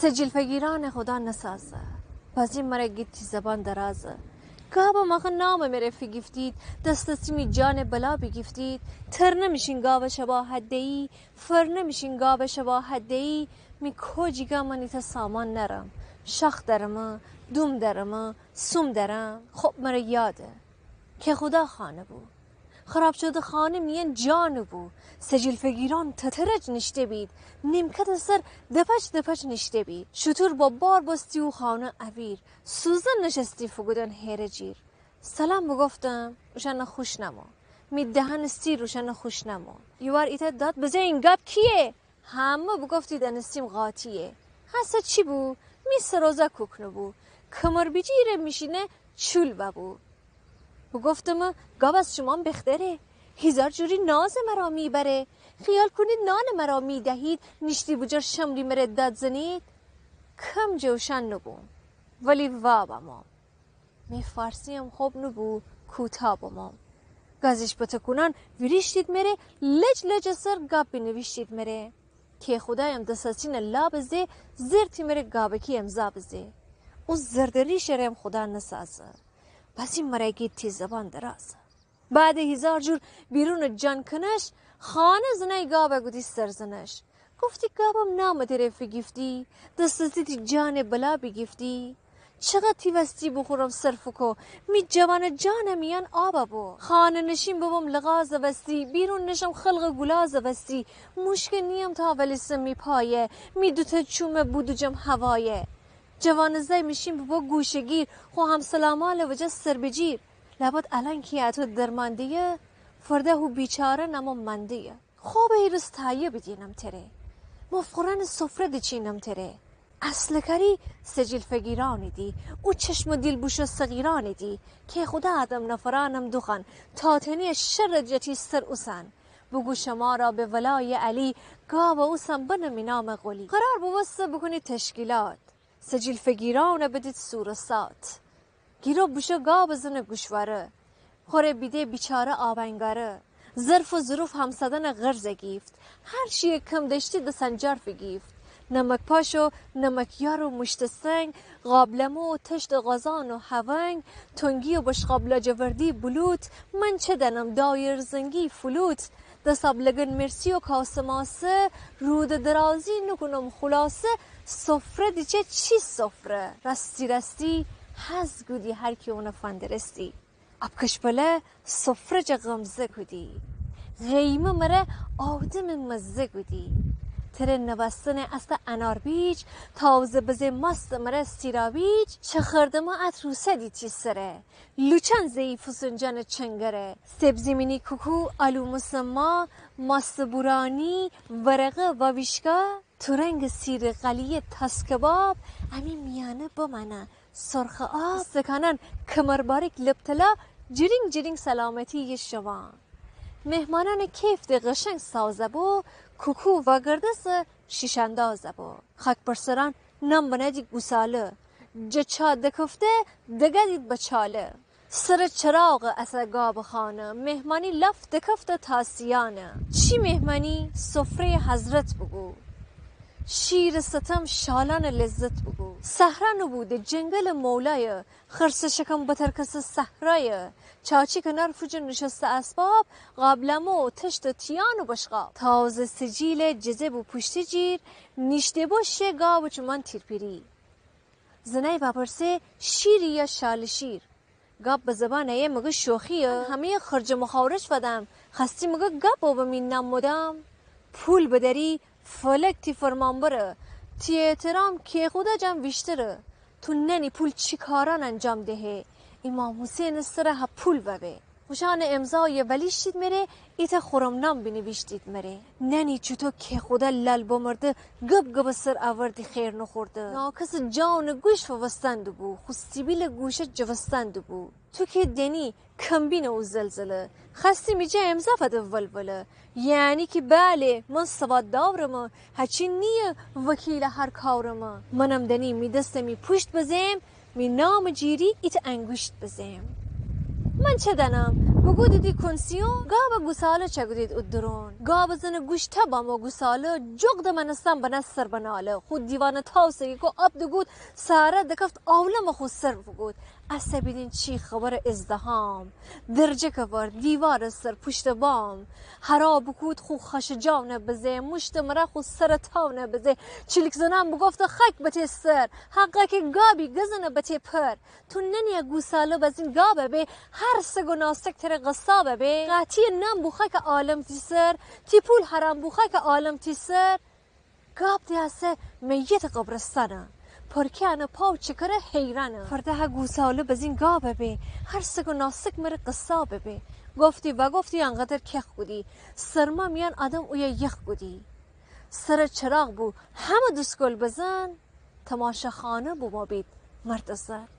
سجل فگیران خدا نسازه بازی مرا گیتی زبان درازه گابا مخن نام میره فی گفتید دست می جان بلا بگفتید تر نمیشین گاو شبا هدهی فر نمیشین گاو شبا هدهی می کجیگا منی تا سامان نرم شخ درمه دوم درمه سوم درم خب مرا یاده که خدا خانه بود خراب شده خانه میان جانو بود سجل فگیران تترج نشته بید نیمکت سر دپچ نشته بید شطور با بار بستی و خانه اویر سوزن نشستی فگودن هیر جیر سلام بگفتم روشن خوش نما می دهن ستی روشن خوش نما یوار ایتا داد بزه این گاب کیه همه بگفتی دنستیم غاتیه حسد چی بو می سروزه کوکنو بو کمر بیجیره میشینه چول ببو بگفتم گاب از شما بختره هزار جوری ناز مرا میبره خیال کنید نان مرا میدهید نشتی بجر شمری مره داد زنید کم جوشن نبو ولی وابمام می فارسیم خوب نبو کوتابمام گازش بتکنان ویریشتید مره لج سر گاب بنویشتید مره که خدایم دستاسین لا بزه زرتی مره گابکی امضا بزه او زردری شرم خدا نسازه بس این مرگی تیز زبان درازه بعد هزار جور بیرون جان کنش خانه زنه گابه گودی سرزنش گفتی گابم نامده رفی گفتی دستتی جان بلا بگفتی چقدر تیوستی بخورم صرفو کو می جوان جان میان آبا بو خانه نشین ببم لغاز وستی بیرون نشم خلق گلاز وستی مشکل نیم تا ولیسم می پایه می دوتا چومه بودو جم هوایه جوان زی میشیم بابا گوشگیر خو هم سلامال وجه سر بجیر لابد الان که اتو درماندیه فرده هو بیچاره نمو مندیه خوب ایرس تایه بدینم تره مفقران سفره دچینم تره اصل کری سجل فگیرانی دی او چشم دیل بوش صغیرانی دی که خدا آدم نفرانم دخن تاتنی شر جتی سر اوسن بگو شما را به ولای علی گاو اوسن بنمی نام غلی قرار بوسته بکنی تشکیلات سجل فگیران بدید سورسات گیرو بوشه گا بزنه گوشواره خوره بیده بیچاره آبنگاره ظرف و ظروف همسدن غرز گیفت هر چیه کم داشتی ده سنجار فگیفت نمک پاشو نمک یار و مشت سنگ قابلمو و تشت غازان و هونگ تنگی و بشقابلا جوردی بلوت من چه دنم دایر زنگی فلوت دستاب لگن مرسی و کاسماسه رود درازی نکنم خلاصه سفره دیچه چی سفره رستی هز گودی هر کی اون فندرستی ابکش بله سفره جا غمزه گودی غیمه مره آدم مزه گودی تره نوستن است انار بیج تازه بزه مست مره سیراویج چه خردما اتروسه دی چی سره لوچن زی فسنجان چنگره سبزی مینی کوکو آلو مسما ماست بورانی ورقه و ویشکا تو رنگ سیر قلیه تاس کباب امی میانه بمانه سرخ آب سکانن کمر باریک لبتلا جرینگ سلامتی شما مهمانان کیف ده قشنگ سازه بو کوکو و گردس شیشندازه بو خاک برسران نم بندی گوساله جچا دکفته دگدید بچاله سر چراغ اسگاب خانه مهمانی لفت دکفته تاسیانه چی مهمانی سفره حضرت بگو شیر ستم شالان لذت بگو صحرا نبوده جنگل مولای خرس شکم بترکس صحرای چاچی کنار فجر نشسته اسباب قابلمو و تشت تیان و بشقاب تازه سجیل جزب و پشت جیر نیشته باشه گاو چمان تیرپیری زنای بپرسه شیری یا شال شیر گاب به زبانه یه مگه شوخیه همه خرج مخارج فدم خستی مگه گاب و بمین نمودم پول بدری فلک تی فرمان بره تی احترام که خدا جم ویشتره تو ننی پول چی کاران انجام دهه امام حسین سره ها پول ببه خوشان امضای ولی شید مره ایتا خورمنام بنویشتید مره ننی چطور که خدا لال بمرده گب سر آوردی خیر نخورده ناکس جان گوش فوستند بو خوستیبیل گوش جوستند بو تو که دنی کمبین او زلزله خستی میجه امضا فده ولوله یعنی که بله من سواد داورم هچی نیه وکیل هر کارم منم دنی می دسته می پشت بزیم می نام جیری ایت انگوشت بزیم من چه دنم بگو دیدی کنسیون گاب گوساله چه گدید ادرون گاب زن گوشته با ما گوساله جغد منستان به نصر بناله خود دیوان تاوسه که آب دگود ساره دکفت آولم خود سر بگود اصلا بیدین چی خبر ازدهام درجه کور دیوار سر پشت بام هرا بکود خو خش جاونه بزه مشت مرا خو سر تاونه بزه چلیک زنم بگفت خک بته سر حقا که گابی گزنه بته پر تو ننیا گوساله بزین گابه به هر سگو ناسک تر قصابه به قاطی نم بخک عالم تی سر تی پول حرام بخک عالم تی سر گاب دیاسه میت قبرستانه پرکیانه پاو چکره حیرانه فرده ها گوساله بزین گابه به هر سگو ناسک مر قصابه به گفتی و گفتی انقدر کخ بودی سرما میان آدم اویا یخ بودی سر چراغ بو همه دسکل بزن تماشا خانه بو ما بید مرد زر